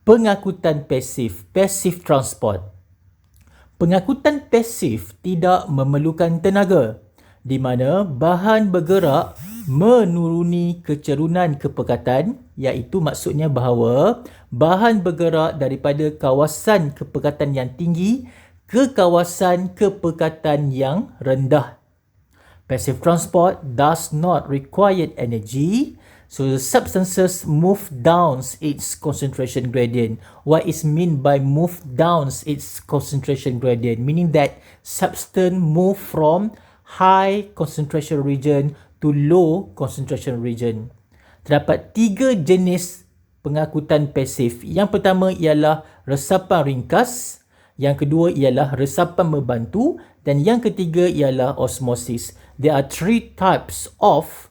Pengangkutan pasif, passive transport. Pengangkutan pasif tidak memerlukan tenaga, di mana bahan bergerak menuruni kecerunan kepekatan, iaitu maksudnya bahawa bahan bergerak daripada kawasan kepekatan yang tinggi ke kawasan kepekatan yang rendah. Passive transport does not require energy, so the substances move down its concentration gradient. What is meant by move down its concentration gradient? Meaning that substance move from high concentration region to low concentration region. Terdapat 3 jenis pengangkutan pasif. Yang pertama ialah resapan ringkas, yang kedua ialah resapan membantu, dan yang ketiga ialah osmosis. There are 3 types of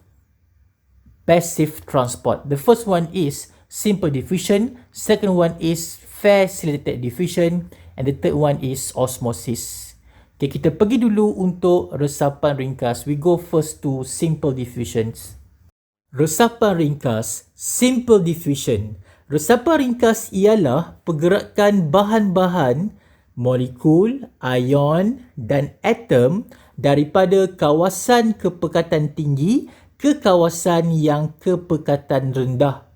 passive transport. The first one is simple diffusion, second one is facilitated diffusion, and the third one is osmosis. Okay, kita pergi dulu untuk resapan ringkas. We go first to simple diffusions. Resapan ringkas, simple diffusion. Resapan ringkas ialah pergerakan bahan-bahan, molekul, ion dan atom daripada kawasan kepekatan tinggi ke kawasan yang kepekatan rendah.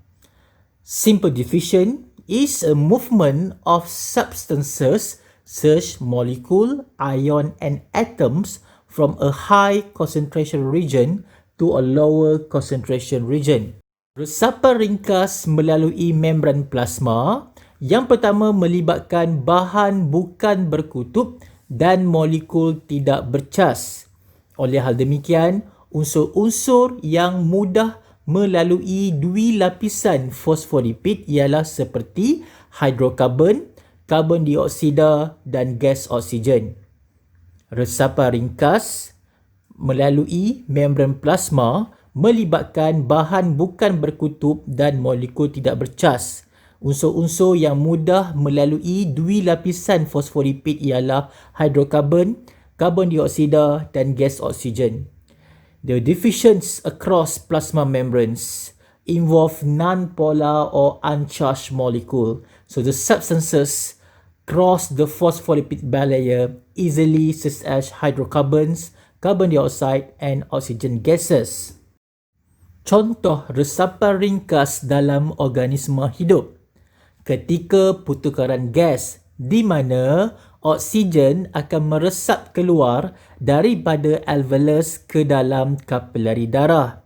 Simple diffusion is a movement of substances such molecule, ion and atoms from a high concentration region to a lower concentration region. Resapan ringkas melalui membran plasma. Yang pertama melibatkan bahan bukan berkutub dan molekul tidak bercas. Oleh hal demikian, unsur-unsur yang mudah melalui dui lapisan fosfolipid ialah seperti hidrokarbon, karbon dioksida dan gas oksigen. Resapan ringkas melalui membran plasma melibatkan bahan bukan berkutub dan molekul tidak bercas. Unsur-unsur yang mudah melalui dui lapisan fosfolipid ialah hidrokarbon, karbon dioksida dan gas oksigen. The diffusions across plasma membranes involve non-polar or uncharged molecule. So the substances cross the phospholipid bilayer easily, such as hydrocarbons, carbon dioxide and oxygen gases. Contoh resapan ringkas dalam organisma hidup. Ketika pertukaran gas, di mana oksigen akan meresap keluar daripada alveolus ke dalam kapilari darah,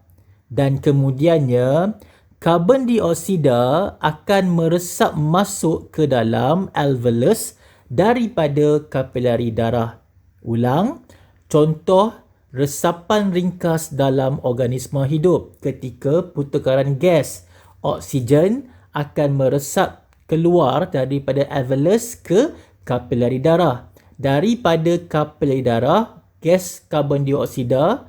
dan kemudiannya karbon dioksida akan meresap masuk ke dalam alveolus daripada kapilari darah. Ulang, contoh resapan ringkas dalam organisma hidup. Ketika pertukaran gas, oksigen akan meresap keluar daripada alveolus ke kapilari darah. Daripada kapilari darah, gas karbon dioksida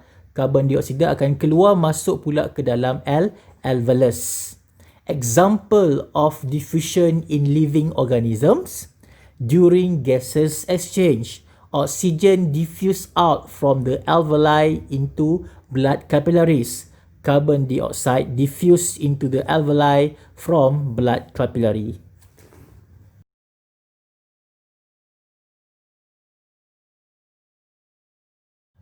akan keluar masuk pula ke dalam alveolus. Example of diffusion in living organisms. During gases exchange, oxygen diffuse out from the alveoli into blood capillaries. Carbon dioxide diffuse into the alveoli from blood capillary.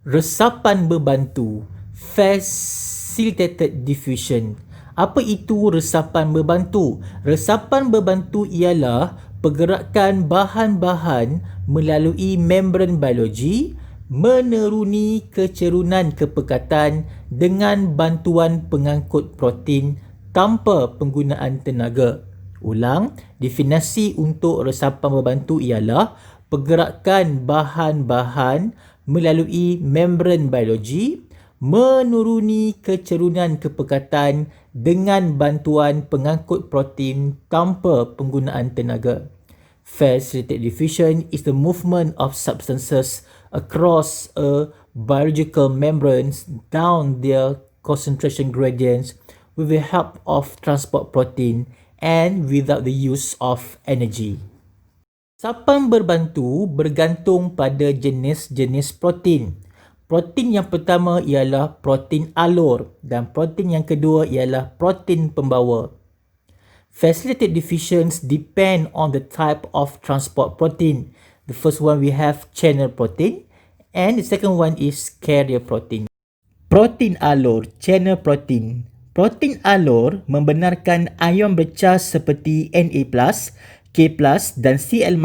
Resapan berbantu, facilitated diffusion. Apa itu resapan berbantu? Resapan berbantu ialah pergerakan bahan-bahan melalui membran biologi meneruni kecerunan kepekatan dengan bantuan pengangkut protein tanpa penggunaan tenaga. Ulang, definisi untuk resapan berbantu ialah pergerakan bahan-bahan melalui membran biologi menuruni kecerunan kepekatan dengan bantuan pengangkut protein tanpa penggunaan tenaga. Facilitated diffusion is the movement of substances across a biological membranes down their concentration gradients with the help of transport protein and without the use of energy. Resapan berbantu bergantung pada jenis-jenis protein. Protein yang pertama ialah protein alur dan protein yang kedua ialah protein pembawa. Facilitated diffusions depend on the type of transport protein. The first one we have channel protein and the second one is carrier protein. Protein alur, channel protein. Protein alur membenarkan ion bercas seperti Na+, K+, dan Cl-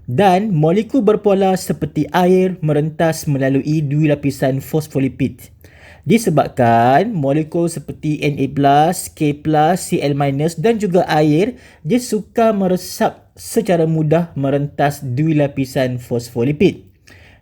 dan molekul berpolar seperti air merentas melalui dua lapisan fosfolipid. Disebabkan molekul seperti Na+, K+, Cl- dan juga air, dia suka meresap secara mudah merentas dua lapisan fosfolipid.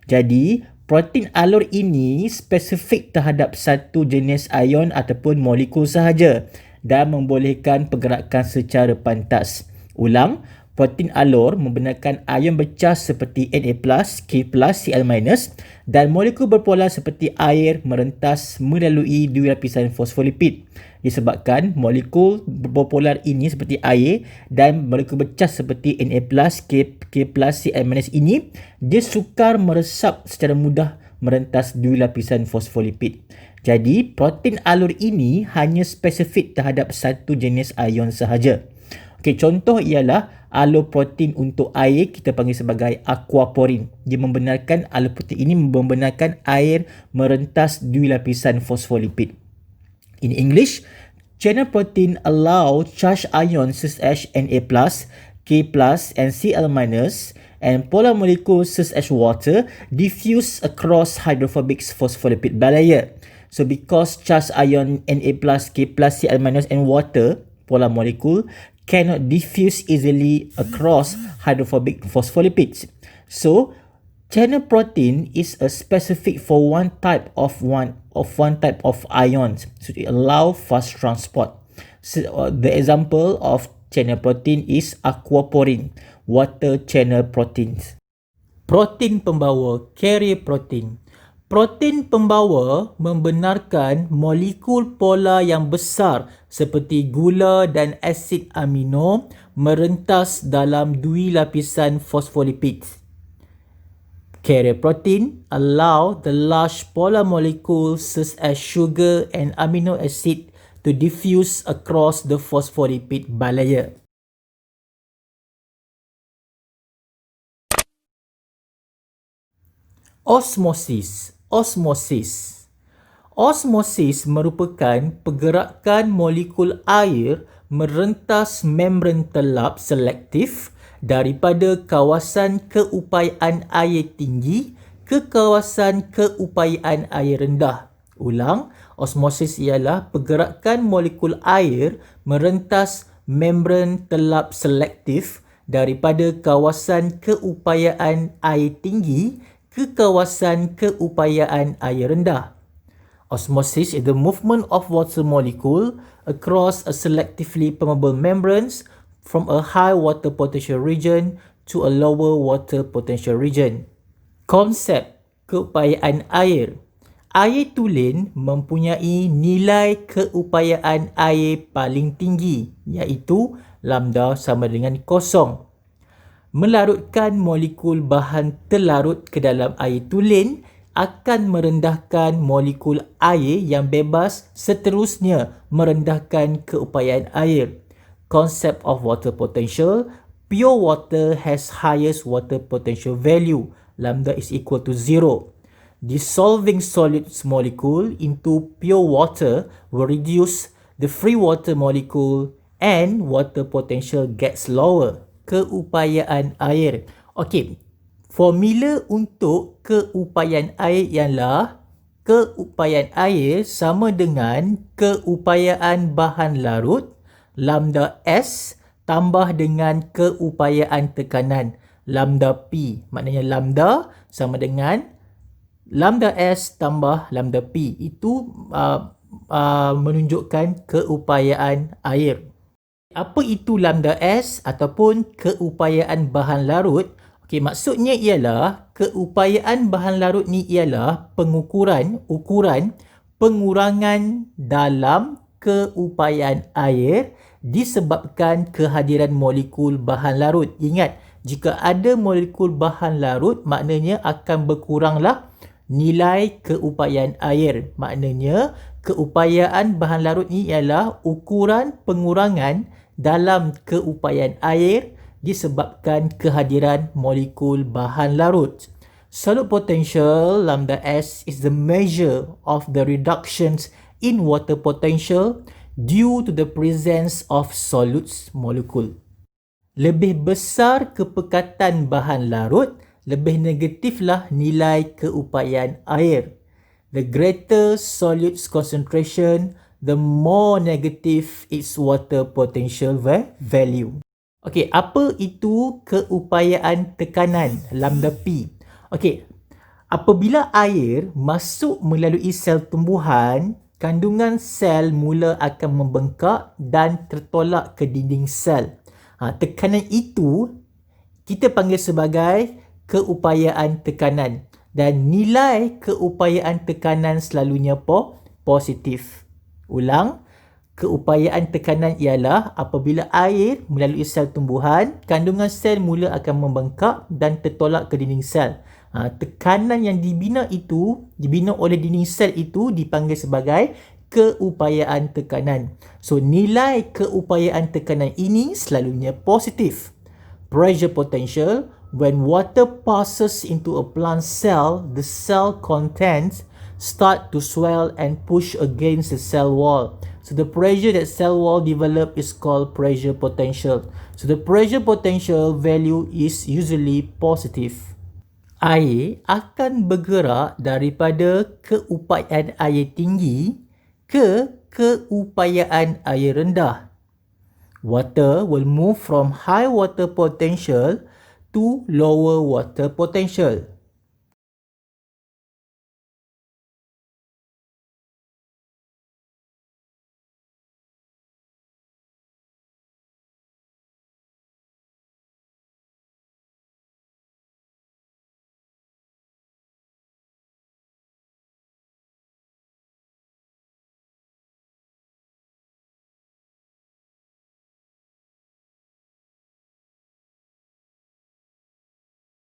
Jadi, protein alur ini spesifik terhadap satu jenis ion ataupun molekul sahaja dan membolehkan pergerakan secara pantas. Ulang, protein alur membenarkan ion bercas seperti Na+, K+, Cl- dan molekul berpolar seperti air merentas melalui dua lapisan fosfolipid. Disebabkan molekul berpolar ini seperti air dan molekul bercas seperti Na+, K+, Cl- ini dia sukar meresap secara mudah merentas dua lapisan fosfolipid. Jadi, protein alur ini hanya spesifik terhadap satu jenis ion sahaja. Okey, contoh ialah alur protein untuk air kita panggil sebagai aquaporin. Dia membenarkan alur protein ini membenarkan air merentas dua lapisan fosfolipid. In English, channel protein allow charged ions such as Na+, K+, and Cl- and polar molecules such as water diffuse across hydrophobic phospholipid bilayer. So because charged ion Na+, K+, Cl- and water, polar molecule, cannot diffuse easily across hydrophobic phospholipids. So, channel protein is a specific for one type of ions, so it allow fast transport. So, the example of channel protein is aquaporin, water channel proteins. Protein pembawa, carrier protein. Protein pembawa membenarkan molekul polar yang besar seperti gula dan asid amino merentas dalam dua lapisan phospholipids. Carrier protein allow the large polar molecules such as sugar and amino acid to diffuse across the phospholipid bilayer. Osmosis. Osmosis merupakan pergerakan molekul air merentas membran telap selektif daripada kawasan keupayaan air tinggi ke kawasan keupayaan air rendah. Ulang, osmosis ialah pergerakan molekul air merentas membran telap selektif daripada kawasan keupayaan air tinggi ke kawasan keupayaan air rendah. Osmosis is the movement of water molecule across a selectively permeable membranes from a high water potential region to a lower water potential region. Konsep keupayaan air. Air tulen mempunyai nilai keupayaan air paling tinggi iaitu lambda sama dengan 0. Melarutkan molekul bahan terlarut ke dalam air tulen akan merendahkan molekul air yang bebas, seterusnya merendahkan keupayaan air. Concept of water potential. Pure water has highest water potential value. Lambda is equal to 0. Dissolving solid molecule into pure water will reduce the free water molecule and water potential gets lower. Keupayaan air. Okey, formula untuk keupayaan air ialah keupayaan air sama dengan keupayaan bahan larut lambda S tambah dengan keupayaan tekanan lambda P. Maknanya lambda sama dengan lambda S tambah lambda P. Itu menunjukkan keupayaan air. Apa itu lambda S ataupun keupayaan bahan larut? Okey, maksudnya ialah keupayaan bahan larut ni ialah ukuran pengurangan dalam keupayaan air disebabkan kehadiran molekul bahan larut. Ingat, jika ada molekul bahan larut, maknanya akan berkuranglah nilai keupayaan air. Maknanya keupayaan bahan larut ni ialah ukuran pengurangan dalam keupayaan air disebabkan kehadiran molekul bahan larut. Solute potential lambda S is the measure of the reductions in water potential due to the presence of solutes molecule. Lebih besar kepekatan bahan larut, lebih negatiflah nilai keupayaan air. The greater solutes concentration, the more negative its water potential value. Okey, apa itu keupayaan tekanan lambda P? Okey, apabila air masuk melalui sel tumbuhan, kandungan sel mula akan membengkak dan tertolak ke dinding sel. Tekanan itu kita panggil sebagai keupayaan tekanan, dan nilai keupayaan tekanan selalunya positif. Ulang, keupayaan tekanan ialah apabila air melalui sel tumbuhan, kandungan sel mula akan membengkak dan tertolak ke dinding sel. Tekanan yang dibina oleh dinding sel itu dipanggil sebagai keupayaan tekanan. So, nilai keupayaan tekanan ini selalunya positif. Pressure potential, when water passes into a plant cell, the cell contents start to swell and push against the cell wall. So the pressure that cell wall develop is called pressure potential. So the pressure potential value is usually positive. Air akan bergerak daripada keupayaan air tinggi ke keupayaan air rendah. Water will move from high water potential to lower water potential.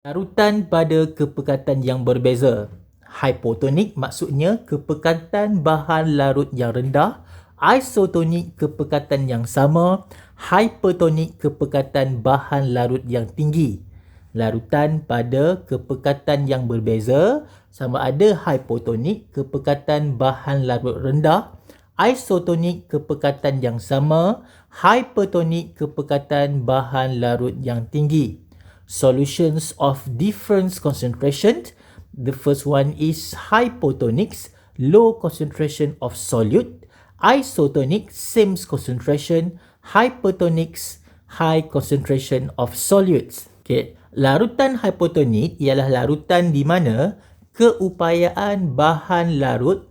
Larutan pada kepekatan yang berbeza. Hypotonik maksudnya kepekatan bahan larut yang rendah. Isotonik kepekatan yang sama. Hypertonik kepekatan bahan larut yang tinggi. Larutan pada kepekatan yang berbeza sama ada hypotonik kepekatan bahan larut rendah, isotonik kepekatan yang sama, hypertonik kepekatan bahan larut yang tinggi. Solutions of different concentrations. The first one is hypotonics, low concentration of solute. Isotonic, same concentration. Hypertonics, high concentration of solutes. Okay. Larutan hypotonik ialah larutan di mana keupayaan bahan larut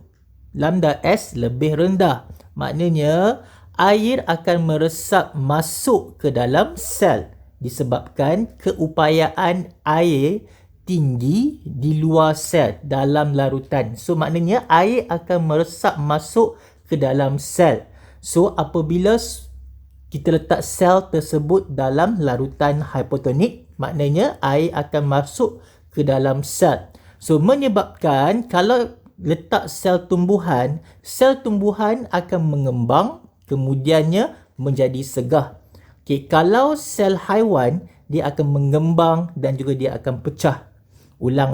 lambda S lebih rendah. Maknanya air akan meresap masuk ke dalam sel disebabkan keupayaan air tinggi di luar sel dalam larutan. So maknanya air akan meresap masuk ke dalam sel. So apabila kita letak sel tersebut dalam larutan hypotonik, maknanya air akan masuk ke dalam sel. So menyebabkan kalau letak sel tumbuhan akan mengembang, kemudiannya menjadi segah. Okay, kalau sel haiwan, dia akan mengembang dan juga dia akan pecah. Ulang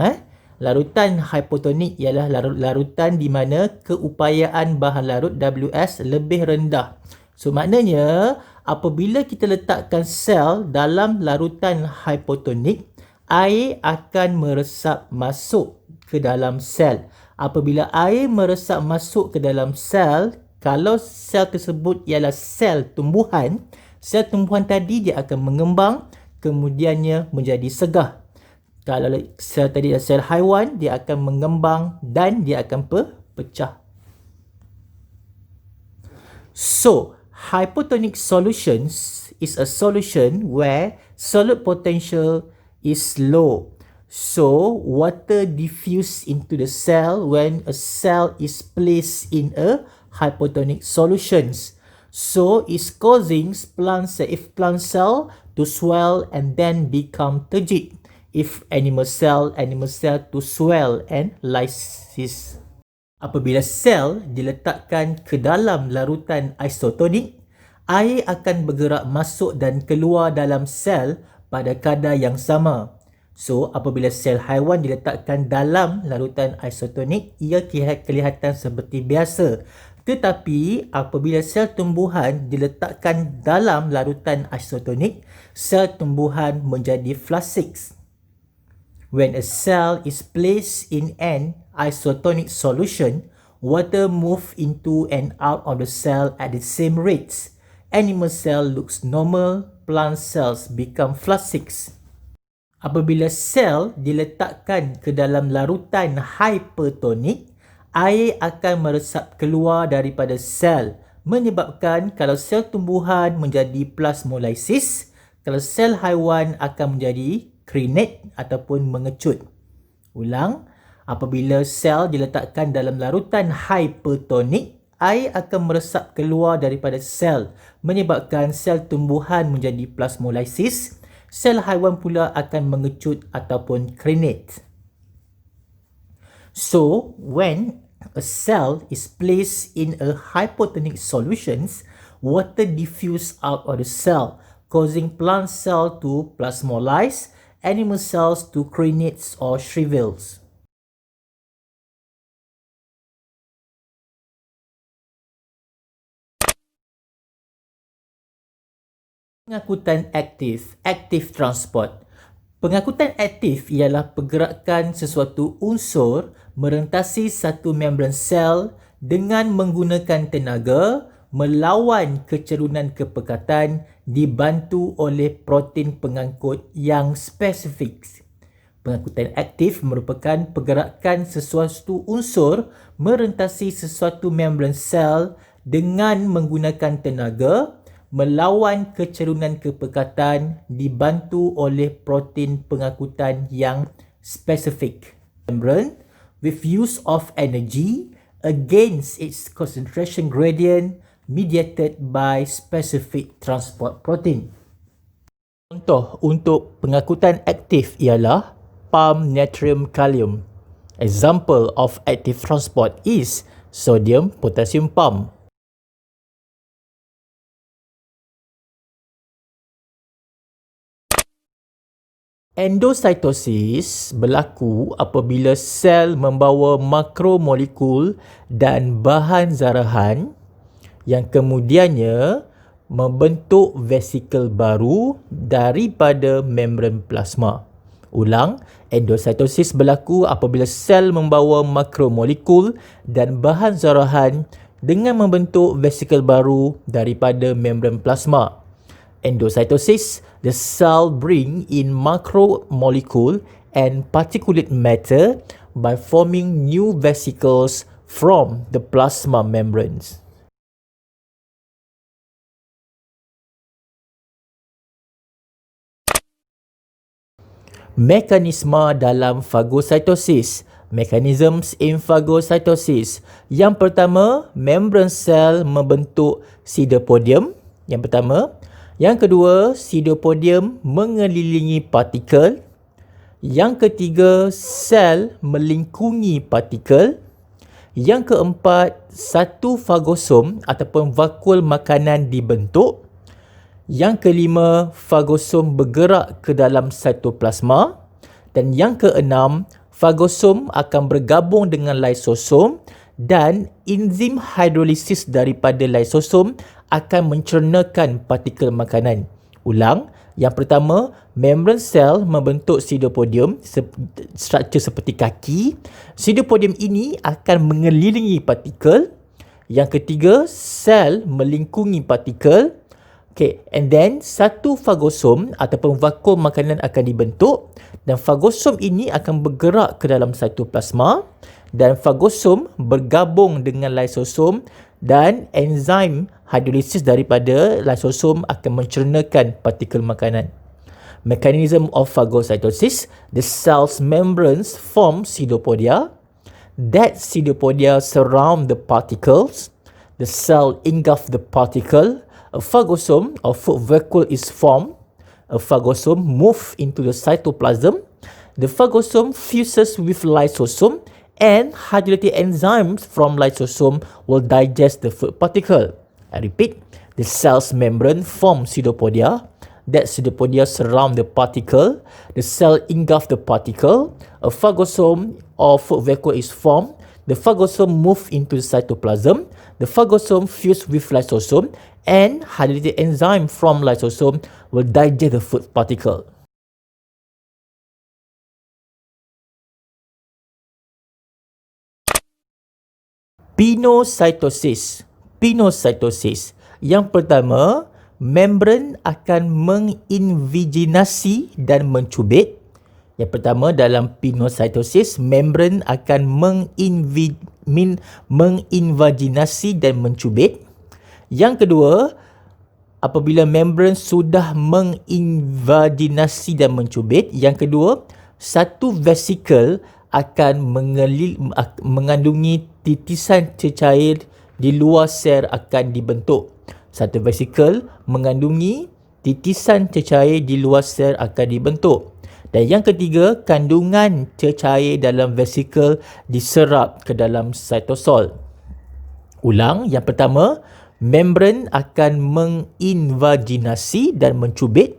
larutan hypotonik ialah larutan di mana keupayaan bahan larut WS lebih rendah. So maknanya apabila kita letakkan sel dalam larutan hypotonik, air akan meresap masuk ke dalam sel. Apabila air meresap masuk ke dalam sel, kalau sel tersebut ialah sel tumbuhan tadi dia akan mengembang, kemudiannya menjadi segah. Kalau sel tadi adalah sel haiwan, dia akan mengembang dan dia akan pecah. So, hypotonic solutions is a solution where solute potential is low. So, water diffuse into the cell when a cell is placed in a hypotonic solutions. So, it's causing plant cell to swell and then become turgid. If animal cell to swell and lysis. Apabila sel diletakkan ke dalam larutan isotonik, Air akan bergerak masuk dan keluar dalam sel pada kadar yang sama. So, apabila sel haiwan diletakkan dalam larutan isotonik, ia kelihatan seperti biasa. Tetapi, apabila sel tumbuhan diletakkan dalam larutan isotonik, sel tumbuhan menjadi flaccid. When a cell is placed in an isotonic solution, water moves into and out of the cell at the same rates. Animal cell looks normal, plant cells become flaccid. Apabila sel diletakkan ke dalam larutan hypertonik, air akan meresap keluar daripada sel, menyebabkan kalau sel tumbuhan menjadi plasmolysis, kalau sel haiwan akan menjadi crenate ataupun mengecut. Ulang, apabila sel diletakkan dalam larutan hypertonik, air akan meresap keluar daripada sel, menyebabkan sel tumbuhan menjadi plasmolysis, sel haiwan pula akan mengecut ataupun crenate. So, when a cell is placed in a hypotonic solutions, water diffuse out of the cell, causing plant cell to plasmolyze, animal cells to crenate or shrivels. Pengangkutan aktif, active transport. Pengangkutan aktif ialah pergerakan sesuatu unsur merentasi satu membran sel dengan menggunakan tenaga melawan kecerunan kepekatan dibantu oleh protein pengangkut yang spesifik. Pengangkutan aktif merupakan pergerakan sesuatu unsur merentasi sesuatu membran sel dengan menggunakan tenaga melawan kecerunan kepekatan dibantu oleh protein pengangkutan yang spesifik. Membran with use of energy against its concentration gradient mediated by specific transport protein. Contoh untuk pengangkutan aktif ialah pump natrium kalium. Example of active transport is sodium potassium pump. Endocytosis berlaku apabila sel membawa makromolekul dan bahan zarahan yang kemudiannya membentuk vesikel baru daripada membran plasma. Ulang, endocytosis berlaku apabila sel membawa makromolekul dan bahan zarahan dengan membentuk vesikel baru daripada membran plasma. Endocytosis, the cell bring in macromolecule and particulate matter by forming new vesicles from the plasma membranes. Mekanisme dalam phagocytosis. Mechanisms in phagocytosis. Yang pertama, membran sel membentuk pseudopodium. Yang pertama. Yang kedua, pseudopodium mengelilingi partikel. Yang ketiga, sel melingkungi partikel. Yang keempat, satu fagosom ataupun vakul makanan dibentuk. Yang kelima, fagosom bergerak ke dalam cytoplasma. Dan yang keenam, fagosom akan bergabung dengan lysosom dan enzim hidrolisis daripada lysosom akan mencernakan partikel makanan. Ulang, yang pertama, membran sel membentuk pseudopodium, struktur seperti kaki. Pseudopodium ini akan mengelilingi partikel. Yang ketiga, sel melingkungi partikel. Okay, and then satu fagosom ataupun vakum makanan akan dibentuk dan fagosom ini akan bergerak ke dalam cytoplasma dan fagosom bergabung dengan lysosom dan enzim hidrolisis daripada lysosom akan mencernakan partikel makanan. Mechanism of phagocytosis, the cell's membranes form pseudopodia. That pseudopodia surround the particles. The cell engulf the particle. A phagosome or food vacuole is formed. A phagosome moves into the cytoplasm. The phagosome fuses with lysosome and hydrolytic enzymes from lysosome will digest the food particle. I repeat, The cell's membrane forms pseudopodia. That pseudopodia surround the particle. The cell engulf the particle. A phagosome or food vacuole is formed. The phagosome move into the cytoplasm. The phagosome fuse with lysosome, and hydrated enzyme from lysosome will digest the food particle. Pinocytosis. Pinocytosis. Yang pertama, membran akan menginvaginasi dan mencubit. Yang pertama, dalam pinocytosis, membran akan menginvaginasi dan mencubit. Yang kedua, apabila membran sudah menginvaginasi dan mencubit, yang kedua, satu vesikel akan mengandungi titisan cecair di luar sel akan dibentuk. Satu vesikel mengandungi titisan cecair di luar sel akan dibentuk. Dan yang ketiga, kandungan cecair dalam vesikel diserap ke dalam cytosol. Ulang, yang pertama, membran akan menginvaginasi dan mencubit.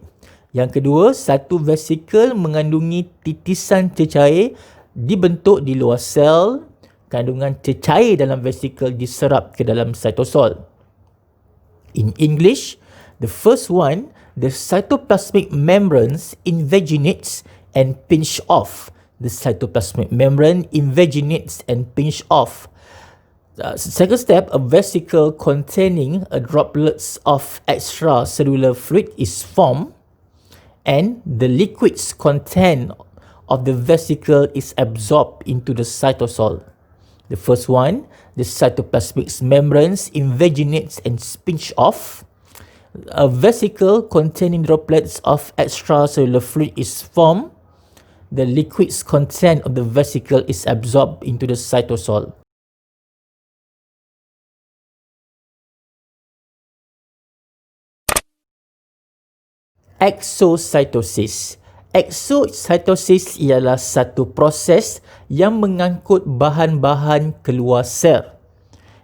Yang kedua, satu vesikel mengandungi titisan cecair dibentuk di luar sel. Kandungan cecair dalam vesikel diserap ke dalam cytosol. In English, the first one, the cytoplasmic membranes invaginates and pinch off. The cytoplasmic membrane invaginates and pinch off. Second step, a vesicle containing a droplets of extracellular fluid is formed, and the liquids content of the vesicle is absorbed into the cytosol. The first one, the cytoplasmic membranes invaginates and pinch off. A vesicle containing droplets of extracellular fluid is formed. The liquid's content of the vesicle is absorbed into the cytosol. Exocytosis. Exocytosis ialah satu proses yang mengangkut bahan-bahan keluar sel.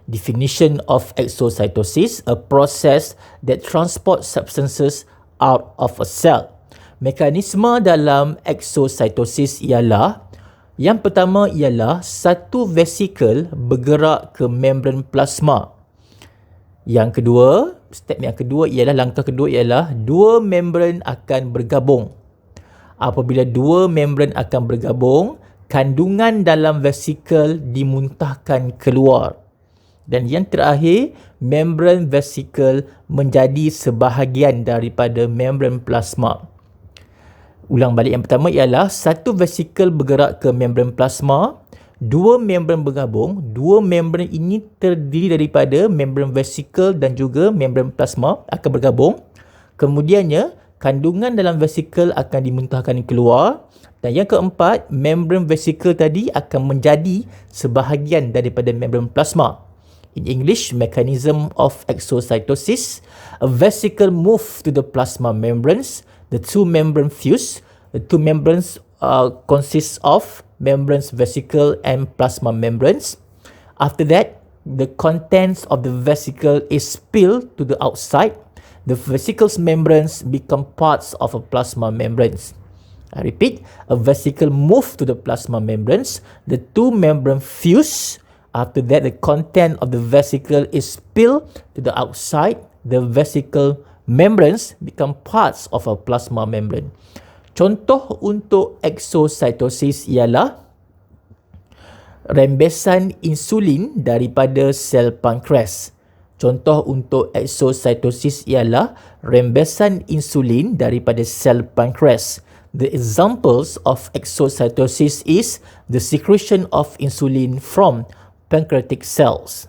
Definition of exocytosis, a process that transports substances out of a cell. Mekanisme dalam exocytosis ialah, yang pertama ialah satu vesikel bergerak ke membran plasma. Yang kedua, langkah kedua ialah dua membran akan bergabung. Apabila dua membran akan bergabung, kandungan dalam vesikel dimuntahkan keluar. Dan yang terakhir, membran vesikel menjadi sebahagian daripada membran plasma. Ulang balik, yang pertama ialah satu vesikel bergerak ke membran plasma, dua membran bergabung. Dua membran ini terdiri daripada membran vesikel dan juga membran plasma akan bergabung. Kemudiannya, kandungan dalam vesikel akan dimuntahkan keluar. Dan yang keempat, membran vesikel tadi akan menjadi sebahagian daripada membran plasma. In English, mechanism of exocytosis, a vesicle move to the plasma membranes. The two membrane fuse. The two membranes consist of membranes, vesicle and plasma membranes. After that, the contents of the vesicle is spilled to the outside. The vesicle's membranes become parts of a plasma membranes. I repeat, a vesicle moves to the plasma membranes. The two membrane fuse. After that, the content of the vesicle is spilled to the outside. The vesicle membranes become parts of a plasma membrane. Contoh untuk exocytosis ialah rembesan insulin daripada sel pankreas. Contoh untuk exocytosis ialah rembesan insulin daripada sel pankreas. The examples of exocytosis is the secretion of insulin from pancreatic cells.